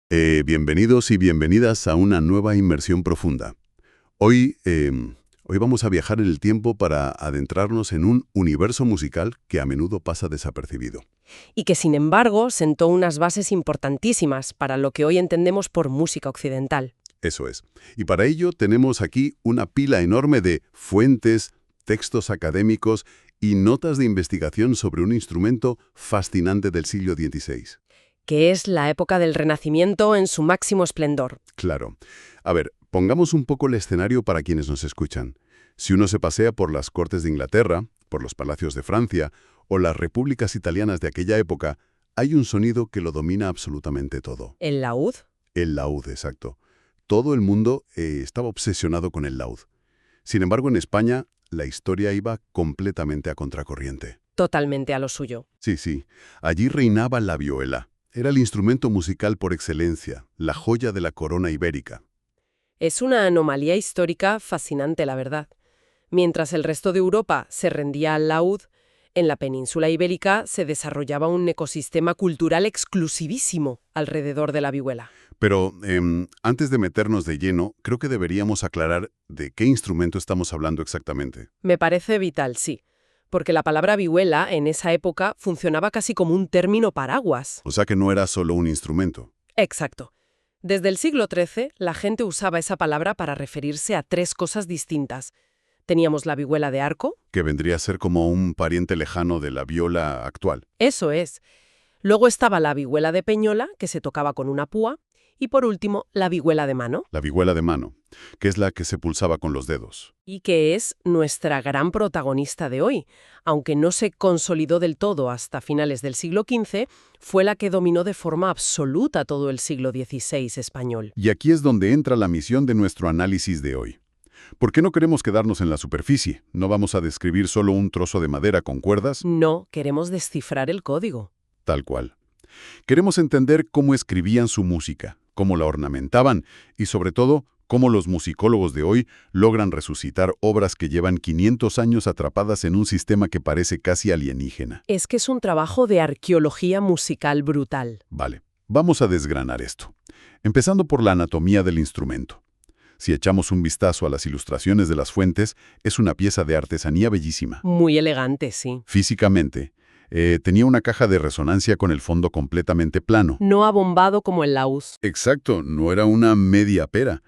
Bienvenidos y bienvenidas a una nueva inmersión profunda. Hoy vamos a viajar en el tiempo para adentrarnos en un universo musical que a menudo pasa desapercibido. Y que, sin embargo, sentó unas bases importantísimas para lo que hoy entendemos por música occidental. Eso es. Y para ello tenemos aquí una pila enorme de fuentes, textos académicos y notas de investigación sobre un instrumento fascinante del siglo XVI. Que es la época del Renacimiento en su máximo esplendor. Claro. A ver, pongamos un poco el escenario para quienes nos escuchan. Si uno se pasea por las cortes de Inglaterra, por los palacios de Francia o las repúblicas italianas de aquella época, hay un sonido que lo domina absolutamente todo. ¿El laúd? El laúd, exacto. Todo el mundo estaba obsesionado con el laúd. Sin embargo, en España, la historia iba completamente a contracorriente. Totalmente a lo suyo. Sí. Allí reinaba la vihuela. Era el instrumento musical por excelencia, la joya de la corona ibérica. Es una anomalía histórica fascinante, la verdad. Mientras el resto de Europa se rendía al laúd, en la península ibérica se desarrollaba un ecosistema cultural exclusivísimo alrededor de la vihuela. Pero antes de meternos de lleno, creo que deberíamos aclarar de qué instrumento estamos hablando exactamente. Me parece vital, sí, porque la palabra vihuela en esa época funcionaba casi como un término paraguas. O sea que no era solo un instrumento. Exacto. Desde el siglo XIII, la gente usaba esa palabra para referirse a tres cosas distintas. Teníamos la vihuela de arco. Que vendría a ser como un pariente lejano de la viola actual. Eso es. Luego estaba la vihuela de peñola, que se tocaba con una púa. Y por último, la vihuela de mano. La vihuela de mano, que es la que se pulsaba con los dedos. Y que es nuestra gran protagonista de hoy. Aunque no se consolidó del todo hasta finales del siglo XV, fue la que dominó de forma absoluta todo el siglo XVI español. Y aquí es donde entra la misión de nuestro análisis de hoy. ¿Por qué no queremos quedarnos en la superficie? ¿No vamos a describir solo un trozo de madera con cuerdas? No, queremos descifrar el código. Tal cual. Queremos entender cómo escribían su música, cómo la ornamentaban y, sobre todo, cómo los musicólogos de hoy logran resucitar obras que llevan 500 años atrapadas en un sistema que parece casi alienígena. Es que es un trabajo de arqueología musical brutal. Vale, vamos a desgranar esto. Empezando por la anatomía del instrumento. Si echamos un vistazo a las ilustraciones de las fuentes, es una pieza de artesanía bellísima. Muy elegante, sí. Físicamente, tenía una caja de resonancia con el fondo completamente plano. No abombado como el laúd. Exacto, no era una media pera.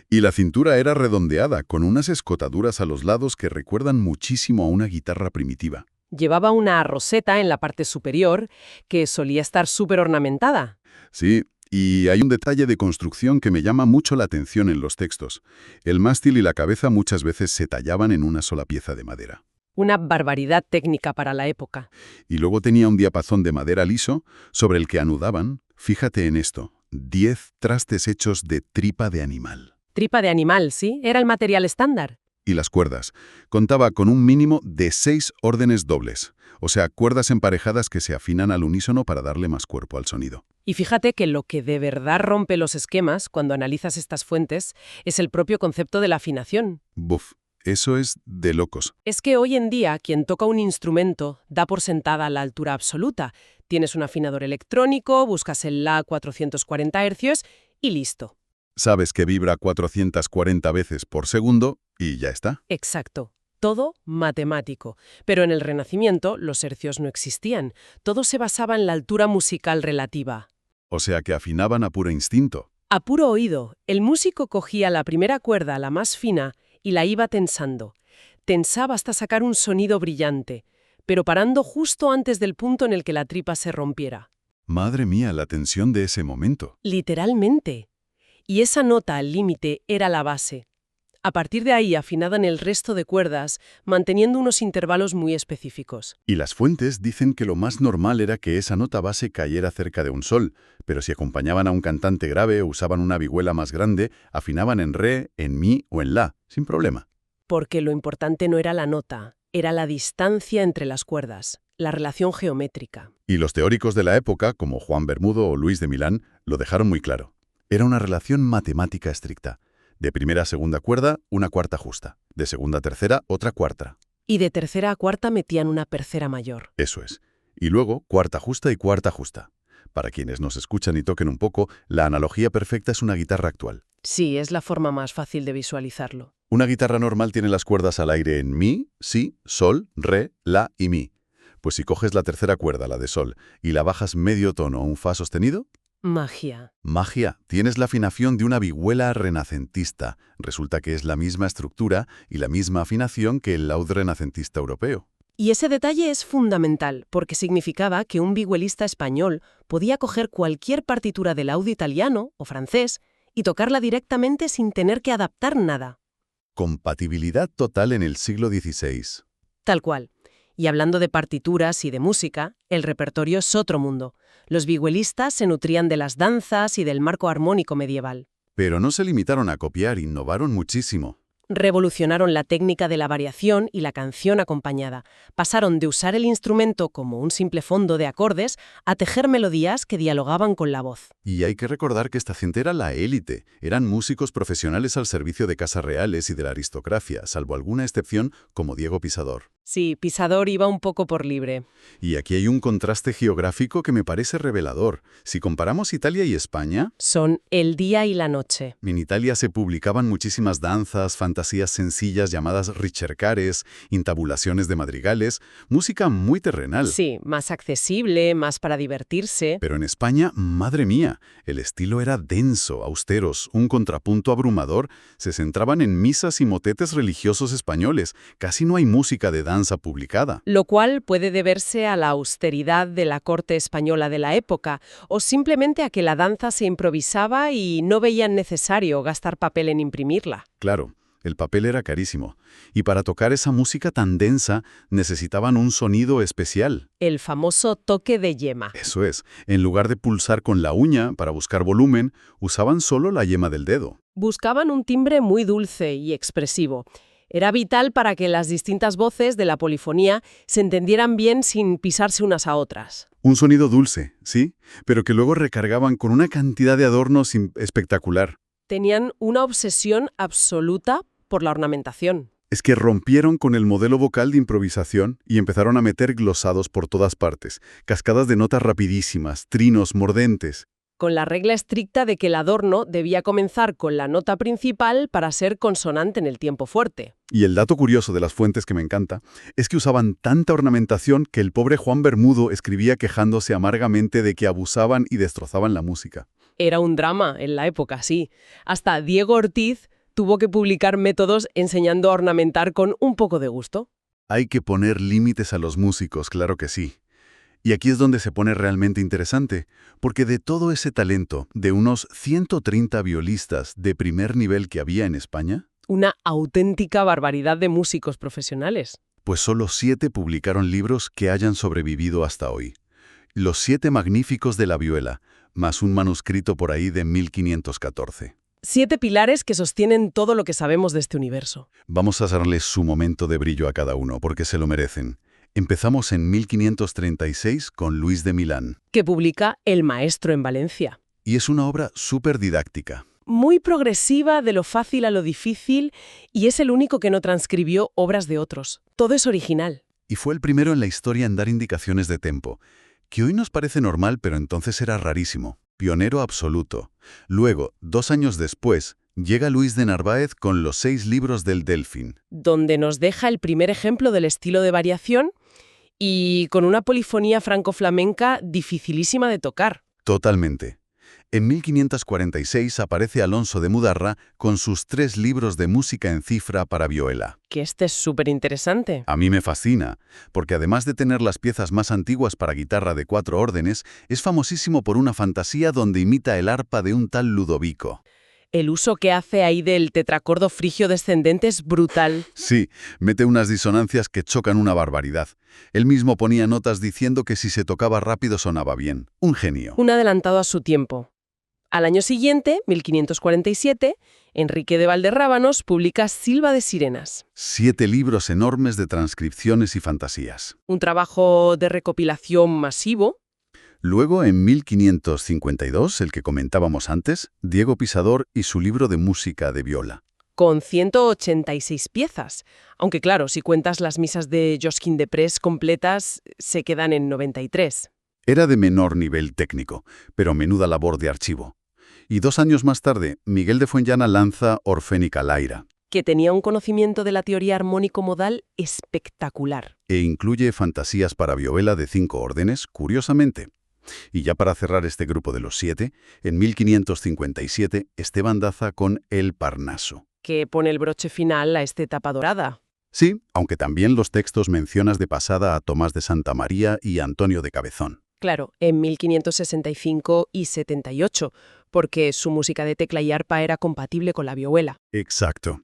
Y la cintura era redondeada, con unas escotaduras a los lados que recuerdan muchísimo a una guitarra primitiva. Llevaba una roseta en la parte superior que solía estar súper ornamentada. Sí, y hay un detalle de construcción que me llama mucho la atención en los textos. El mástil y la cabeza muchas veces se tallaban en una sola pieza de madera. Una barbaridad técnica para la época. Y luego tenía un diapasón de madera liso sobre el que anudaban, fíjate en esto, 10 trastes hechos de tripa de animal. Tripa de animal, ¿sí? Era el material estándar. Y las cuerdas. Contaba con un mínimo de 6 órdenes dobles, o sea, cuerdas emparejadas que se afinan al unísono para darle más cuerpo al sonido. Y fíjate que lo que de verdad rompe los esquemas cuando analizas estas fuentes es el propio concepto de la afinación. Buf, eso es de locos. Es que hoy en día quien toca un instrumento da por sentada la altura absoluta. Tienes un afinador electrónico, buscas el La 440 Hz y listo. Sabes que vibra 440 veces por segundo y ya está. Exacto. Todo matemático. Pero en el Renacimiento los hercios no existían. Todo se basaba en la altura musical relativa. O sea que afinaban a puro instinto. A puro oído, el músico cogía la primera cuerda, la más fina, y la iba tensando. Tensaba hasta sacar un sonido brillante, pero parando justo antes del punto en el que la tripa se rompiera. Madre mía, la tensión de ese momento. Literalmente. Y esa nota al límite era la base. A partir de ahí afinaban el resto de cuerdas, manteniendo unos intervalos muy específicos. Y las fuentes dicen que lo más normal era que esa nota base cayera cerca de un sol, pero si acompañaban a un cantante grave o usaban una vihuela más grande, afinaban en re, en mi o en la, sin problema. Porque lo importante no era la nota, era la distancia entre las cuerdas, la relación geométrica. Y los teóricos de la época, como Juan Bermudo o Luis de Milán, lo dejaron muy claro. Era una relación matemática estricta. De primera a segunda cuerda, una cuarta justa. De segunda a tercera, otra cuarta. Y de tercera a cuarta metían una tercera mayor. Eso es. Y luego, cuarta justa y cuarta justa. Para quienes nos escuchan y toquen un poco, la analogía perfecta es una guitarra actual. Sí, es la forma más fácil de visualizarlo. Una guitarra normal tiene las cuerdas al aire en mi, si, sol, re, la y mi. Pues si coges la tercera cuerda, la de sol, y la bajas medio tono a un fa sostenido, Magia. magia, tienes la afinación de una vihuela renacentista. Resulta que es la misma estructura y la misma afinación que el laúd renacentista europeo. Y ese detalle es fundamental, porque significaba que un vihuelista español podía coger cualquier partitura de laúd italiano o francés y tocarla directamente sin tener que adaptar nada. Compatibilidad total en el siglo XVI. Tal cual. Y hablando de partituras y de música, el repertorio es otro mundo. Los vihuelistas se nutrían de las danzas y del marco armónico medieval. Pero no se limitaron a copiar, innovaron muchísimo. Revolucionaron la técnica de la variación y la canción acompañada. Pasaron de usar el instrumento como un simple fondo de acordes a tejer melodías que dialogaban con la voz. Y hay que recordar que esta gente era la élite. Eran músicos profesionales al servicio de casas reales y de la aristocracia, salvo alguna excepción como Diego Pisador. Sí, Pisador iba un poco por libre. Y aquí hay un contraste geográfico que me parece revelador. Si comparamos Italia y España, Son el día y la noche. en Italia se publicaban muchísimas danzas, fantasías sencillas llamadas ricercares, intabulaciones de madrigales, música muy terrenal. Sí, más accesible, más para divertirse. Pero en España, madre mía, el estilo era denso, austeros, un contrapunto abrumador, se centraban en misas y motetes religiosos españoles, casi no hay música de danza publicada. Lo cual puede deberse a la austeridad de la corte española de la época, o simplemente a que la danza se improvisaba y no veían necesario gastar papel en imprimirla. Claro, el papel era carísimo, y para tocar esa música tan densa necesitaban un sonido especial. El famoso toque de yema. Eso es, en lugar de pulsar con la uña para buscar volumen, usaban solo la yema del dedo. Buscaban un timbre muy dulce y expresivo. Era vital para que las distintas voces de la polifonía se entendieran bien sin pisarse unas a otras. Un sonido dulce, sí, pero que luego recargaban con una cantidad de adornos espectacular. Tenían una obsesión absoluta por la ornamentación. Es que rompieron con el modelo vocal de improvisación y empezaron a meter glosados por todas partes, cascadas de notas rapidísimas, trinos, mordentes. Con la regla estricta de que el adorno debía comenzar con la nota principal para ser consonante en el tiempo fuerte. Y el dato curioso de las fuentes que me encanta es que usaban tanta ornamentación que el pobre Juan Bermudo escribía quejándose amargamente de que abusaban y destrozaban la música. Era un drama en la época, sí. Hasta Diego Ortiz tuvo que publicar métodos enseñando a ornamentar con un poco de gusto. Hay que poner límites a los músicos, claro que sí. Y aquí es donde se pone realmente interesante, porque de todo ese talento, de unos 130 violistas de primer nivel que había en España, Una auténtica barbaridad de músicos profesionales. pues solo 7 publicaron libros que hayan sobrevivido hasta hoy. Los 7 magníficos de la vihuela, más un manuscrito por ahí de 1514. 7 pilares que sostienen todo lo que sabemos de este universo. Vamos a darles su momento de brillo a cada uno, porque se lo merecen. Empezamos en 1536 con Luis de Milán, Que publica El Maestro en Valencia. y es una obra súper didáctica. Muy progresiva, de lo fácil a lo difícil, y es el único que no transcribió obras de otros. Todo es original. Y fue el primero en la historia en dar indicaciones de tempo, que hoy nos parece normal, pero entonces era rarísimo. Pionero absoluto. Luego, 2 años después, llega Luis de Narváez con los 6 libros del Delfín. Donde nos deja el primer ejemplo del estilo de variación y con una polifonía franco-flamenca dificilísima de tocar. Totalmente. En 1546 aparece Alonso de Mudarra con sus 3 libros de música en cifra para vihuela. Que este es súper interesante. A mí me fascina, porque además de tener las piezas más antiguas para guitarra de 4 órdenes, es famosísimo por una fantasía donde imita el arpa de un tal Ludovico. El uso que hace ahí del tetracordo frigio descendente es brutal. Sí, mete unas disonancias que chocan una barbaridad. Él mismo ponía notas diciendo que si se tocaba rápido sonaba bien. Un genio. Un adelantado a su tiempo. Al año siguiente, 1547, Enrique de Valderrábanos publica Silva de Sirenas. 7 libros enormes de transcripciones y fantasías. Un trabajo de recopilación masivo. Luego, en 1552, el que comentábamos antes, Diego Pisador y su libro de música de viola. Con 186 piezas. Aunque claro, si cuentas las misas de Josquin de Prés completas, se quedan en 93. Era de menor nivel técnico, pero menuda labor de archivo. Y 2 años más tarde, Miguel de Fuenllana lanza Orfénica Laira, Que tenía un conocimiento de la teoría armónico-modal espectacular. e incluye fantasías para vihuela de 5 órdenes, curiosamente. Y ya para cerrar este grupo de los 7, en 1557, Esteban Daza con El Parnaso. Que pone el broche final a esta etapa dorada. Sí, aunque también los textos mencionas de pasada a Tomás de Santa María y Antonio de Cabezón. Claro, en 1565 y 78, porque su música de tecla y arpa era compatible con la vihuela. Exacto.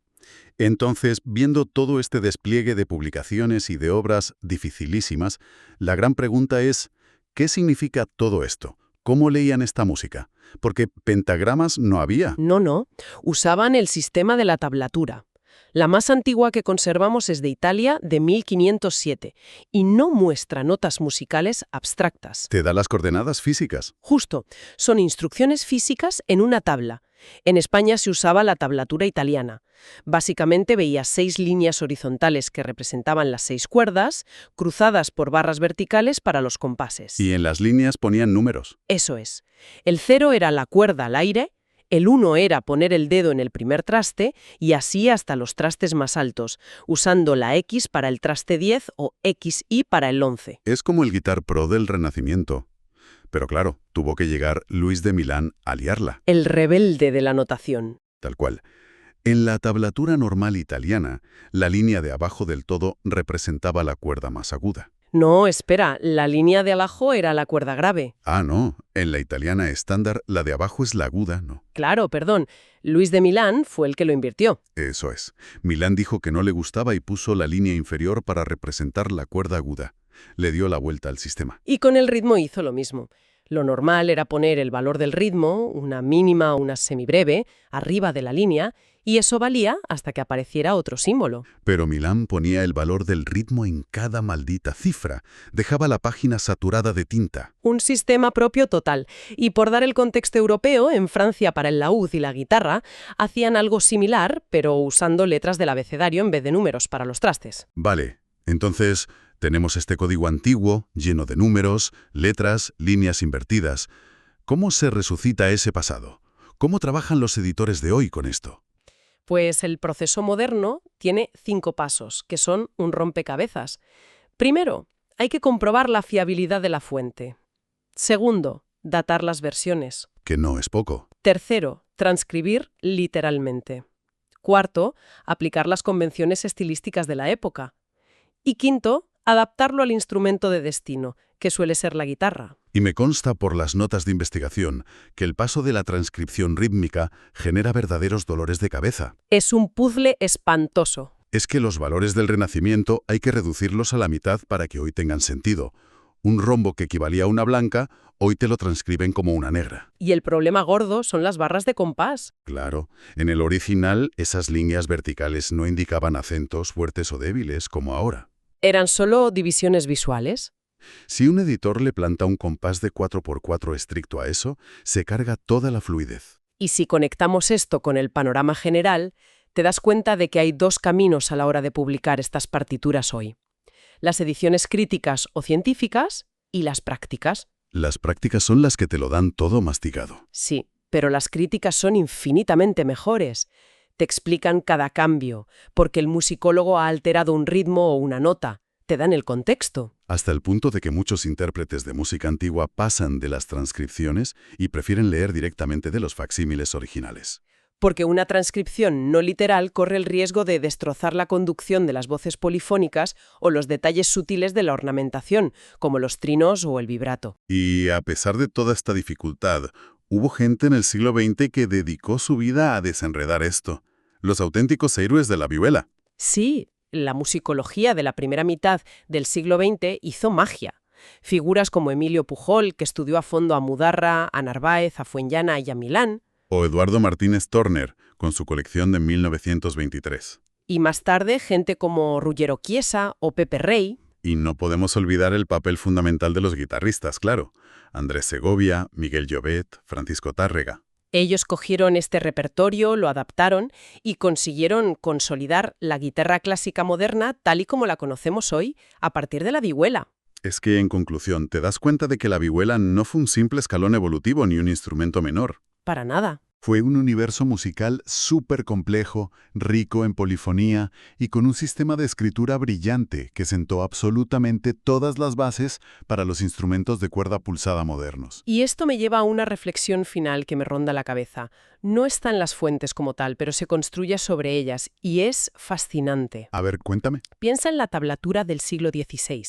Entonces, viendo todo este despliegue de publicaciones y de obras dificilísimas, la gran pregunta es, ¿qué significa todo esto? ¿Cómo leían esta música? Porque pentagramas no había. No, usaban el sistema de la tablatura. La más antigua que conservamos es de Italia, de 1507, y no muestra notas musicales abstractas. Te da las coordenadas físicas. Justo, son instrucciones físicas en una tabla. En España se usaba la tablatura italiana. Básicamente veía 6 líneas horizontales que representaban las 6 cuerdas, cruzadas por barras verticales para los compases. Y en las líneas ponían números. Eso es. El 0 era la cuerda al aire, el 1 era poner el dedo en el primer traste y así hasta los trastes más altos, usando la X para el traste 10 o XY para el 11. Es como el Guitar Pro del Renacimiento. Pero claro, tuvo que llegar Luis de Milán a liarla. El rebelde de la notación. Tal cual. En la tablatura normal italiana, la línea de abajo del todo representaba la cuerda más aguda. No, espera, la línea de abajo era la cuerda grave. Ah, no. En la italiana estándar, la de abajo es la aguda, ¿no? Claro, perdón. Luis de Milán fue el que lo invirtió. Eso es. Milán dijo que no le gustaba y puso la línea inferior para representar la cuerda aguda. Le dio la vuelta al sistema. Y con el ritmo hizo lo mismo. Lo normal era poner el valor del ritmo, una mínima o una semibreve, arriba de la línea, y eso valía hasta que apareciera otro símbolo. Pero Milán ponía el valor del ritmo en cada maldita cifra. Dejaba la página saturada de tinta. Un sistema propio total. Y por dar el contexto europeo, en Francia para el laúd y la guitarra, hacían algo similar, pero usando letras del abecedario en vez de números para los trastes. Vale, entonces tenemos este código antiguo, lleno de números, letras, líneas invertidas. ¿Cómo se resucita ese pasado? ¿Cómo trabajan los editores de hoy con esto? Pues el proceso moderno tiene 5 pasos, que son un rompecabezas. Primero, hay que comprobar la fiabilidad de la fuente. Segundo, datar las versiones. Que no es poco. Tercero, transcribir literalmente. Cuarto, aplicar las convenciones estilísticas de la época. Y quinto, adaptarlo al instrumento de destino, que suele ser la guitarra. Y me consta por las notas de investigación que el paso de la transcripción rítmica genera verdaderos dolores de cabeza. Es un puzzle espantoso. Es que los valores del Renacimiento hay que reducirlos a la mitad para que hoy tengan sentido. Un rombo que equivalía a una blanca, hoy te lo transcriben como una negra. Y el problema gordo son las barras de compás. Claro, en el original esas líneas verticales no indicaban acentos fuertes o débiles como ahora. ¿Eran solo divisiones visuales? Si un editor le planta un compás de 4x4 estricto a eso, se carga toda la fluidez. Y si conectamos esto con el panorama general, te das cuenta de que hay 2 caminos a la hora de publicar estas partituras hoy. Las ediciones críticas o científicas y las prácticas. Las prácticas son las que te lo dan todo mastigado. Sí, pero las críticas son infinitamente mejores. Te explican cada cambio, porque el musicólogo ha alterado un ritmo o una nota. Te dan el contexto. Hasta el punto de que muchos intérpretes de música antigua pasan de las transcripciones y prefieren leer directamente de los facsímiles originales. Porque una transcripción no literal corre el riesgo de destrozar la conducción de las voces polifónicas o los detalles sutiles de la ornamentación, como los trinos o el vibrato. Y a pesar de toda esta dificultad, hubo gente en el siglo XX que dedicó su vida a desenredar esto. Los auténticos héroes de la vihuela. Sí, la musicología de la primera mitad del siglo XX hizo magia. Figuras como Emilio Pujol, que estudió a fondo a Mudarra, a Narváez, a Fuenllana y a Milán. O Eduardo Martínez Torner, con su colección de 1923. Y más tarde, gente como Ruggero Chiesa o Pepe Rey. Y no podemos olvidar el papel fundamental de los guitarristas, claro. Andrés Segovia, Miguel Llobet, Francisco Tárrega. Ellos cogieron este repertorio, lo adaptaron y consiguieron consolidar la guitarra clásica moderna tal y como la conocemos hoy a partir de la vihuela. Es que, en conclusión, te das cuenta de que la vihuela no fue un simple escalón evolutivo ni un instrumento menor. Para nada. Fue un universo musical súper complejo, rico en polifonía y con un sistema de escritura brillante que sentó absolutamente todas las bases para los instrumentos de cuerda pulsada modernos. Y esto me lleva a una reflexión final que me ronda la cabeza. No está en las fuentes como tal, pero se construye sobre ellas y es fascinante. A ver, cuéntame. Piensa en la tablatura del siglo XVI.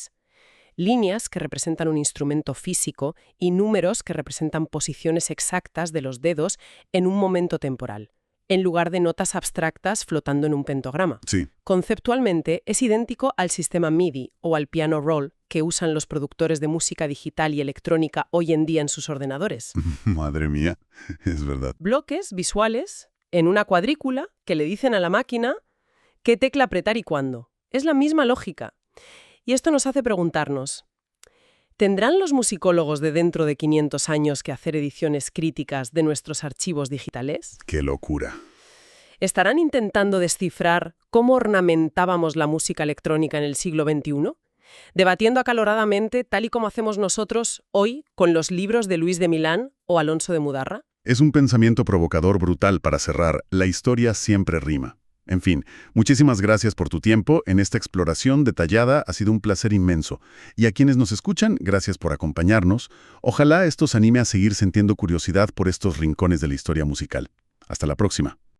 Líneas que representan un instrumento físico y números que representan posiciones exactas de los dedos en un momento temporal, en lugar de notas abstractas flotando en un pentograma. Sí. Conceptualmente es idéntico al sistema MIDI o al piano roll que usan los productores de música digital y electrónica hoy en día en sus ordenadores. Madre mía, es verdad. Bloques visuales en una cuadrícula que le dicen a la máquina qué tecla apretar y cuándo. Es la misma lógica. Y esto nos hace preguntarnos, ¿tendrán los musicólogos de dentro de 500 años que hacer ediciones críticas de nuestros archivos digitales? ¡Qué locura! ¿Estarán intentando descifrar cómo ornamentábamos la música electrónica en el siglo XXI? Debatiendo acaloradamente, tal y como hacemos nosotros hoy con los libros de Luis de Milán o Alonso de Mudarra. Es un pensamiento provocador brutal para cerrar. La historia siempre rima. En fin, muchísimas gracias por tu tiempo en esta exploración detallada, ha sido un placer inmenso. Y a quienes nos escuchan, gracias por acompañarnos. Ojalá esto os anime a seguir sintiendo curiosidad por estos rincones de la historia musical. Hasta la próxima.